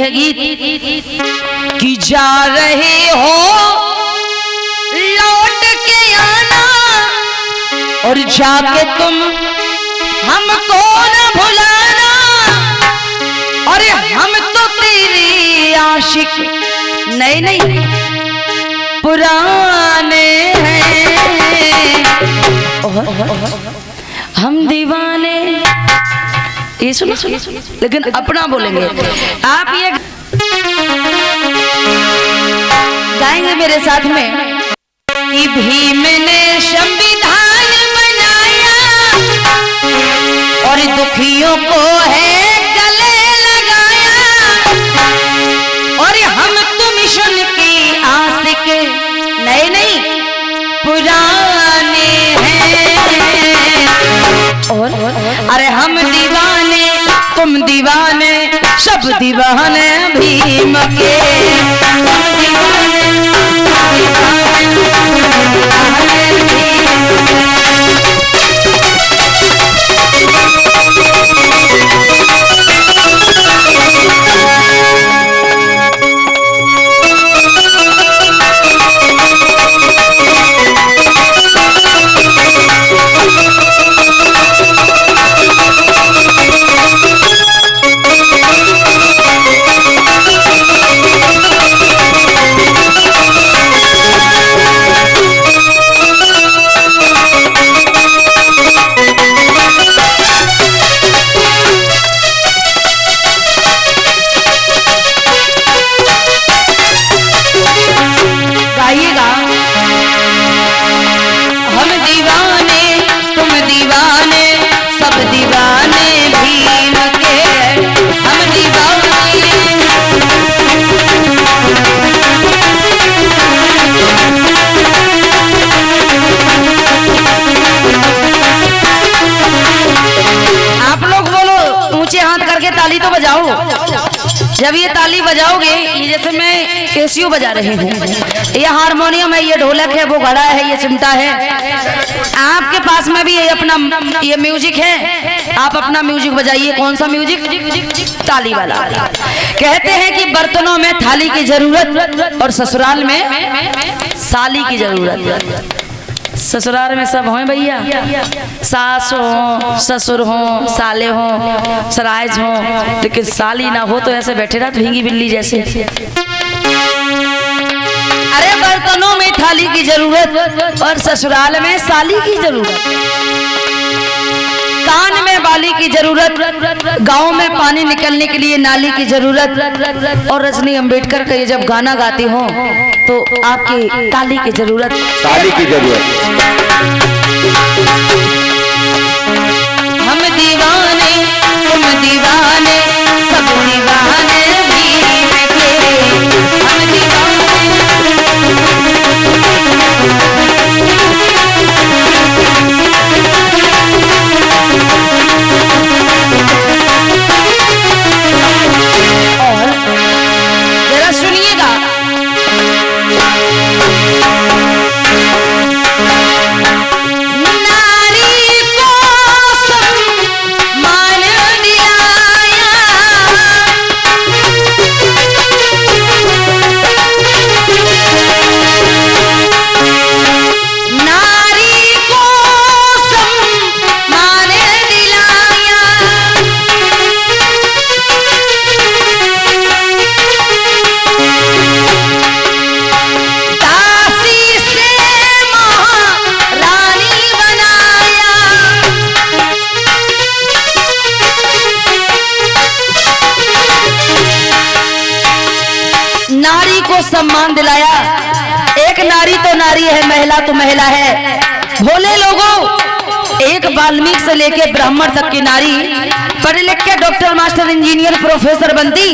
है गीत कि जा रहे हो लौट के आना और जाके तुम हमको न भुलाना, अरे हम तो तेरे आशिक नहीं नहीं पुराने हैं, हम दीवाने। ये सुनो लेकिन अपना बोलेंगे आप, ये गाएंगे मेरे साथ में कि भीम ने संविधान बनाया और दुखियों को है गले लगाया, और हम तो मिशन की आशिक नहीं नहीं पुराने हैं, और अरे हम दीवाने तुम दीवाने सब दीवाने भीम के, ताली तो बजाओ। जब ये ताली बजाओगे, ये जैसे मैं कैसियो बजा रही हूँ, ये हारमोनियम है, ये ढोलक है, वो घड़ा है, ये चिमटा है, आपके पास में भी ये अपना ये म्यूजिक है, आप अपना म्यूजिक बजाइए। कौन सा म्यूजिक? ताली वाला। कहते हैं कि बर्तनों में थाली की जरूरत और ससुराल में साली की जरूरत। ससुराल में सब हों भैया, सास हो, ससुर हो, साले हो, सराइज हो, लेकिन साली ना हो तो ऐसे बैठे रहा भींगी बिल्ली जैसे। अरे बर्तनों में थाली की जरूरत और ससुराल में साली की जरूरत, कान में बाली की जरूरत, गांव में पानी निकलने के लिए नाली की जरूरत, और रजनी अम्बेडकर का ये जब गाना गाती हो तो आपकी ताली की जरूरत। ताली की जरूरत। हम दीवाने तुम दीवाने सब दीवाने भीम के, हम दीवाने। और जरा सुनिएगा, सम्मान दिलाया। एक नारी तो नारी है, महिला तो महिला है। भोले लोगों, एक वाल्मीकि से लेके ब्राह्मण तक की नारी पढ़ लिख के डॉक्टर, मास्टर, इंजीनियर, प्रोफेसर बनती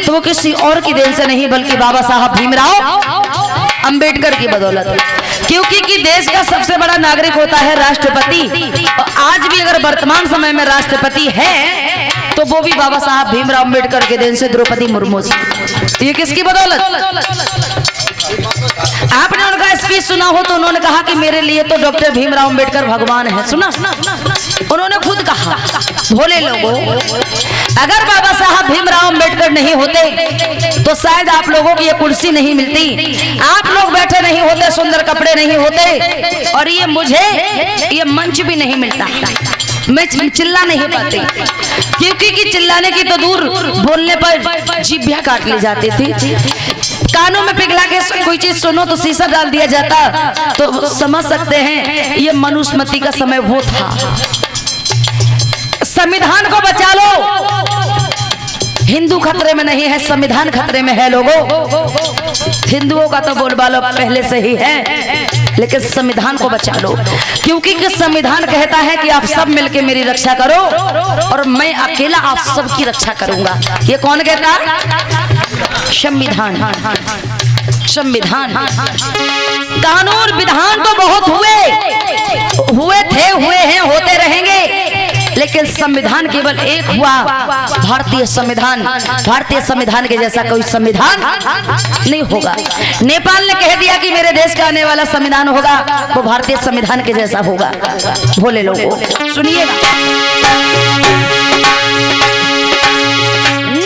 तो वो किसी और की देन से नहीं, बल्कि बाबा साहब भीमराव अंबेडकर की बदौलत। क्योंकि कि देश का सबसे बड़ा नागरिक होता है राष्ट्रपति, और आज भी अगर वर्तमान समय में राष्ट्रपति है तो वो भी बाबा साहब भीमराव अंबेडकर के देन से, द्रौपदी मुर्मू जी। ये किसकी बदौलत? आपने उनका स्पीच सुना हो तो उन्होंने कहा कि मेरे लिए तो डॉक्टर भीमराव अंबेडकर भगवान है। सुना? उन्होंने खुद कहा कहा, भोले लोगों, अगर बाबा साहब भीमराव अंबेडकर नहीं होते तो शायद आप लोगों की ये कुर्सी नहीं मिलती, आप लोग बैठे नहीं होते, सुंदर कपड़े नहीं होते, और ये मुझे ये मंच भी नहीं मिलता, मैं चिल्ला नहीं पाती, क्योंकि कि चिल्लाने की तो दूर, बोलने पर जिभ्या काट ली जाती थी। कानों में पिघला के कोई चीज सुनो तो शीशा डाल दिया जाता, तो समझ सकते हैं ये मनुस्मृति का समय वो था। संविधान को बचा लो, हिंदू खतरे में नहीं है, संविधान खतरे में है लोगों। हिंदुओं का तो बोलबाला पहले से ही है, लेकिन संविधान को बचा लो, क्योंकि संविधान कहता है कि आप सब मिलके मेरी रक्षा करो और मैं अकेला आप सबकी रक्षा करूंगा। ये कौन कहता? संविधान। संविधान, कानून विधान तो बहुत हुए थे, हुए हैं, होते रहेंगे, लेकिन संविधान केवल एक हुआ, भारतीय संविधान। भारतीय संविधान के जैसा कोई संविधान नहीं होगा। नेपाल ने कह दिया कि मेरे देश का आने वाला संविधान होगा, वो भारतीय संविधान के जैसा होगा। भोले लोगों सुनिएगा,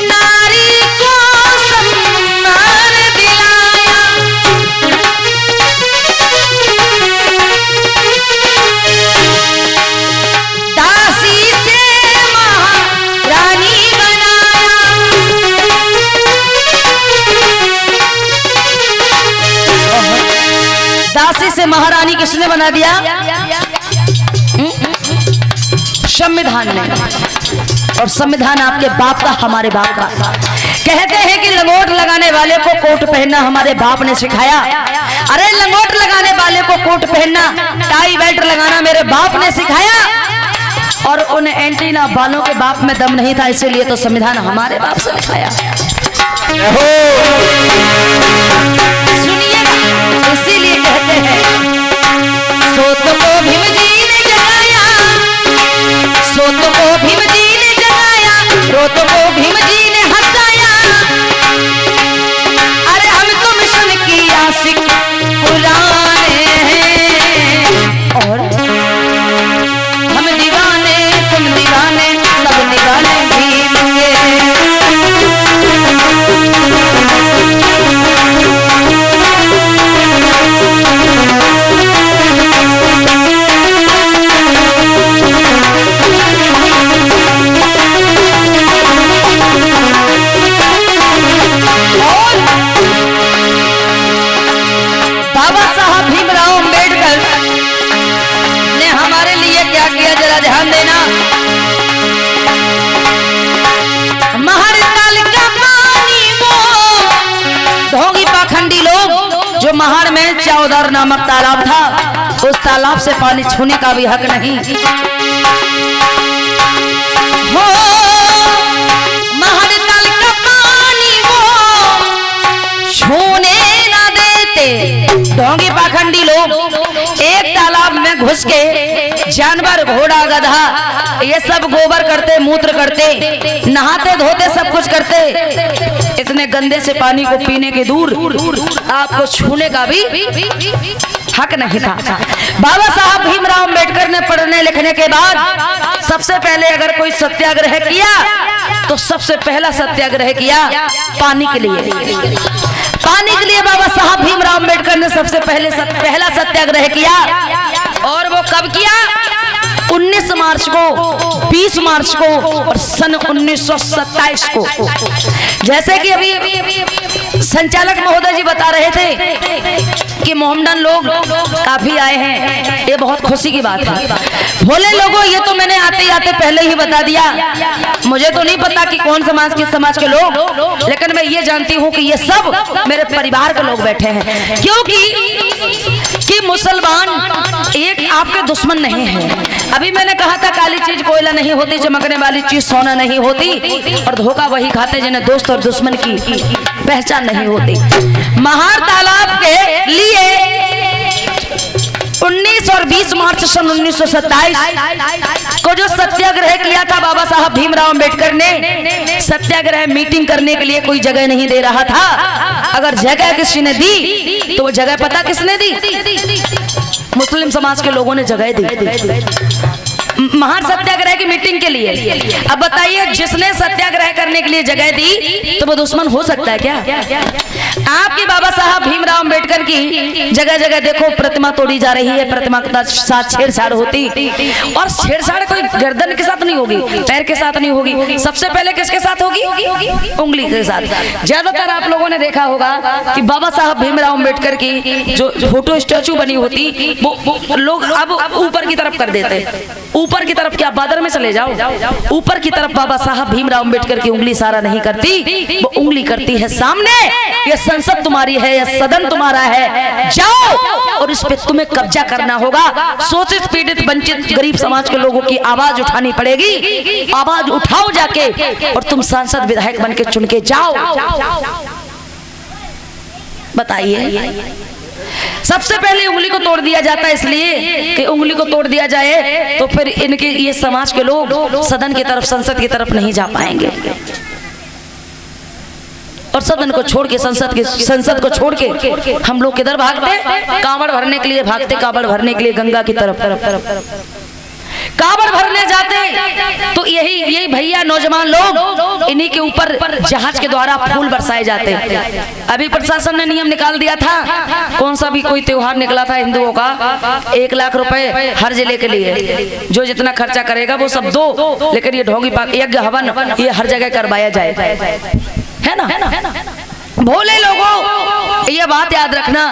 नारी को सम्मान दिलाया, दासी से महारानी बनाया, दासी से महारानी किसने बना दिया? संविधान ने। और संविधान आपके बाप का, हमारे बाप का। कहते हैं कि लंगोट लगाने वाले को कोट पहनना हमारे बाप ने सिखाया। अरे लंगोट लगाने वाले को कोट पहनना, टाई बेल्ट लगाना मेरे बाप ने सिखाया, और उन एंटीना बालों के बाप में दम नहीं था, इसीलिए तो संविधान हमारे बाप से लिखाया। सुनिए, इसीलिए कहते हैं सोत को भीम जी ने जगाया, सोत को भीम जी ने जगाया, रोत को भीम जी ने हंसाया। अरे हम तो मिशन की आशिक पुराने हैं, और हम दीवाने, तुम दीवाने, सब दीवाने भीम के। बाबा साहब भीमराव अंबेडकर ने हमारे लिए क्या किया, जरा ध्यान देना। महाड़ताल का पानी वो ढोंगी पाखंडी लोग, जो महाड़ में चौदार नामक तालाब था, उस तालाब से पानी छूने का भी हक नहीं हो। महाड़ताल का पानी वो छूने ना देते ढोंगी पाखंडी लोग। एक तालाब में घुस के जानवर, घोड़ा, गधा, ये सब गोबर करते, मूत्र करते, नहाते धोते, सब कुछ करते। इतने गंदे से पानी को पीने के दूर आपको छूने का भी हक नहीं था। बाबा साहब भीमराव अंबेडकर ने पढ़ने लिखने के बाद सबसे पहले अगर कोई सत्याग्रह किया तो सबसे पहला सत्याग्रह किया पानी के लिए। पानी के लिए बाबा साहब भीमराव अंबेडकर ने सबसे पहला सत्याग्रह किया। और वो कब किया? 19 मार्च को, 20 मार्च को और सन 1927 को। जैसे कि अभी संचालक महोदय जी बता रहे थे कि मोहम्मदन लोग काफी आए हैं, ये बहुत खुशी की बात है। भोले लोगों, ये तो मैंने आते आते पहले ही बता दिया, मुझे तो नहीं पता कि कौन समाज किस समाज के लोग, लेकिन मैं ये जानती हूँ कि ये सब मेरे परिवार के लोग बैठे हैं, क्योंकि मुसलमान एक आपके दुश्मन नहीं है। अभी मैंने कहा था काली चीज कोयला नहीं होती, चमकने वाली चीज सोना नहीं होती, और धोखा वही खाते जिन्हें दोस्त और दुश्मन की पहचान नहीं होती। महाड़ तालाब के लिए 19 और 20 मार्च सन 1927 को जो सत्याग्रह किया था बाबा साहब भीमराव अंबेडकर ने, सत्याग्रह मीटिंग करने के लिए कोई जगह नहीं दे रहा था। अगर जगह किसी ने दी तो वो जगह पता किसने दी? मुस्लिम समाज के लोगों ने जगह दी। महान सत्याग्रह की मीटिंग के लिए। अब बताइए, जिसने सत्याग्रह करने के लिए जगह दी तो वो दुश्मन हो सकता है क्या? आपके बाबा साहब भीमराव अंबेडकर की जगह जगह देखो प्रतिमा तोड़ी जा रही है, प्रतिमा के साथ छेड़छाड़ होती, और छेड़छाड़ कोई गर्दन के साथ नहीं होगी, पैर के साथ नहीं होगी, सबसे पहले किसके साथ होगी? उंगली के साथ। ज्यादातर आप लोगों ने देखा होगा कि बाबा साहब भीमराव अंबेडकर की जो फोटो स्टैचू बनी होती वो लोग अब ऊपर की तरफ कर देते। ऊपर की तरफ क्या, बादर में चले जाओ, ऊपर की तरफ बाबा साहब भीमराव अंबेडकर की उंगली सारा नहीं करती, वो उंगली करती है सामने। ये संसद तुम्हारी है, ये सदन तुम्हारा है, जाओ और इस पे तुम्हें कब्जा करना होगा। शोषित पीड़ित वंचित गरीब समाज के लोगों की आवाज उठानी पड़ेगी। आवाज उठाओ जाके और तुम सांसद विधायक बन के चुन के जाओ। बताइए, सबसे पहले उंगली को तोड़ दिया जाता है इसलिए कि उंगली को तोड़ दिया जाए तो फिर इनके ये समाज के लोग सदन की तरफ, संसद की तरफ नहीं जा पाएंगे, और सदन को छोड़ के, संसद को छोड़ के हम लोग किधर भागते? कांवड़ भरने के लिए भागते, कांवड़ भरने के लिए गंगा की तरफ कांवड़ भरने जाते तो यही भैया नौजवान लोग इन्हीं के ऊपर जहाज के द्वारा फूल बरसाए जाते। अभी प्रशासन ने नियम निकाल दिया था, कौन सा भी कोई त्योहार निकला था हिंदुओं का, 1 लाख रुपए हर जिले के लिए, जो जितना खर्चा करेगा वो सब दो, लेकिन ये ढोंगी पाक यज्ञ हवन ये हर जगह करवाया जाए, है ना? भोले लोगों, ये बात याद रखना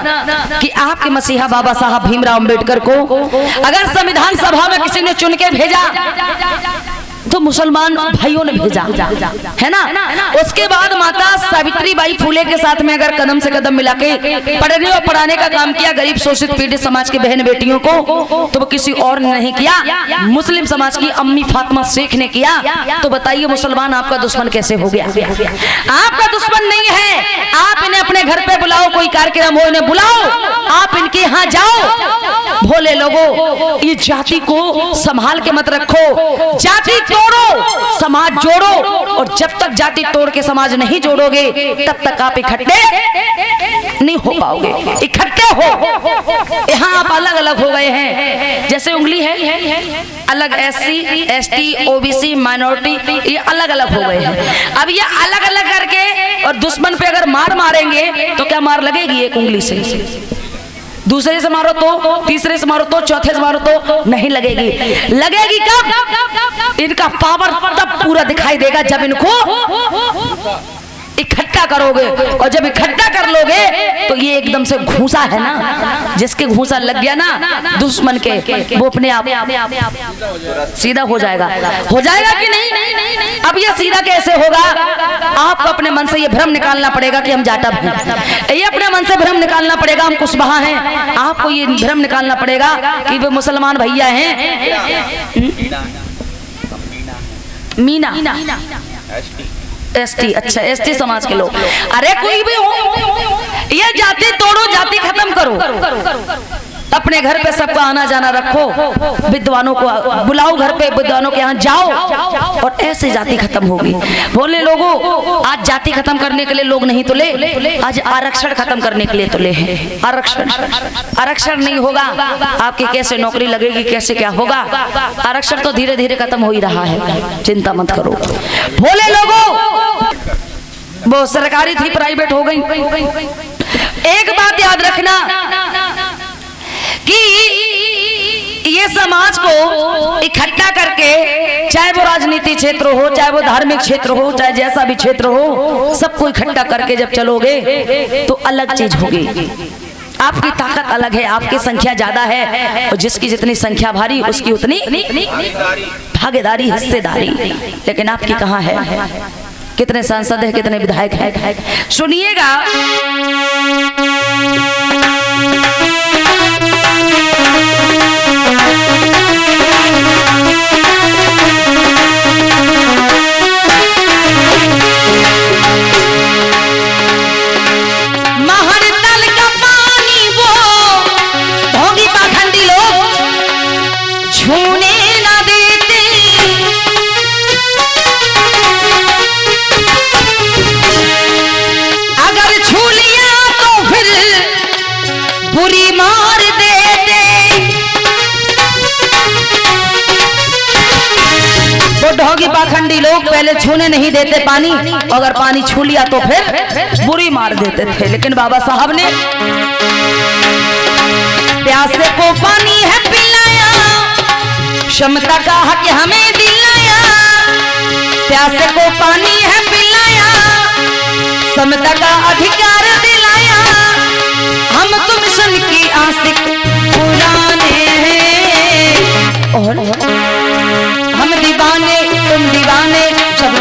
कि आपके मसीहा बाबा साहब भीमराव अंबेडकर को अगर संविधान सभा में किसी ने चुन के भेजा तो मुसलमान भाइयों ने भेजा, है ना? उसके बाद माता सावित्रीबाई फुले के साथ में अगर कदम से कदम मिला के पढ़ने और पढ़ाने का काम किया गरीब शोषित पीड़ित समाज के बहन बेटियों को, तो वो किसी और ने नहीं किया, मुस्लिम समाज की अम्मी फातिमा शेख ने किया। तो बताइए मुसलमान आपका दुश्मन कैसे हो गया? आपका दुश्मन नहीं है। आप इन्हें अपने घर पे बुलाओ, कोई कार्यक्रम हो इन्हें बुलाओ, आप इनके यहाँ जाओ। भोले लोगों, ये जाति को संभाल के मत रखो, जाति तोड़ो समाज जोड़ो, और जब तक जाति तोड़ के समाज नहीं जोड़ोगे तब तक आप इकट्ठे नहीं हो पाओगे। इकट्ठे हो, यहाँ आप अलग अलग हो गए हैं। जैसे उंगली है अलग, SC ST OBC माइनॉरिटी, ये अलग अलग हो गए हैं। अब ये अलग अलग करके और दुश्मन पे अगर मार मारेंगे तो क्या मार लगेगी? एक उंगली से दूसरे से मारो तो, तीसरे से मारो तो, चौथे से मारो तो नहीं लगेगी। लगेगी कब? इनका पावर तब पूरा दिखाई देगा जब इनको इकट्ठा करोगे, और जब इकट्ठा कर लोगे तो ये एकदम से घूसा है ना, जिसके घूसा लग गया ना दुश्मन के, वो अपने आप सीधा हो जाएगा। हो जाएगा कि नहीं? अब ये सीधा कैसे होगा? आपको अपने मन से ये भ्रम निकालना पड़ेगा कि हम जाटव हैं, ये अपने मन से भ्रम निकालना पड़ेगा हम कुशवाहा हैं, आपको ये भ्रम निकालना पड़ेगा कि वो मुसलमान भैया हैं। मीना ST, अच्छा ST समाज के लोग, अरे कोई भी हो, ये जाति तोड़ो, जाति खत्म करो, अपने घर पे सबका आना जाना रखो, विद्वानों को बुलाओ घर पे, विद्वानों के यहाँ जाओ, और ऐसे जाति खत्म होगी। बोले लोगों, आज जाति खत्म करने के लिए लोग नहीं तुले, आज आरक्षण खत्म करने के लिए तुले हैं। आरक्षण नहीं होगा, आपकी कैसे नौकरी लगेगी, कैसे क्या होगा? आरक्षण तो धीरे धीरे खत्म हो ही रहा है, चिंता मत करो। भोले लोगों, वो सरकारी थी प्राइवेट हो गई। एक बात याद रखना कि ये समाज को इकट्ठा करके, चाहे वो राजनीति क्षेत्र हो, चाहे वो धार्मिक क्षेत्र हो, चाहे जैसा भी क्षेत्र हो, सबको इकट्ठा करके जब चलोगे तो अलग चीज होगी। आपकी ताकत अलग है, आपकी संख्या ज्यादा है, और जिसकी जितनी संख्या भारी उसकी उतनी भागीदारी, हिस्सेदारी। लेकिन आपकी कहाँ है? कितने सांसद है, कितने विधायक है? सुनिएगा, ढोंगी पाखंडी लोग पहले छूने नहीं देते पानी, अगर पानी छू लिया तो फिर बुरी मार देते थे। लेकिन बाबा साहब ने प्यासे को पानी है पिलाया, क्षमता का हक हमें दिलाया। प्यासे को पानी है पिलाया, समता का अधिकार दिलाया। हम तुम सन की आशिक पुराने हैं और हम दीवाने तुम दीवाने, जब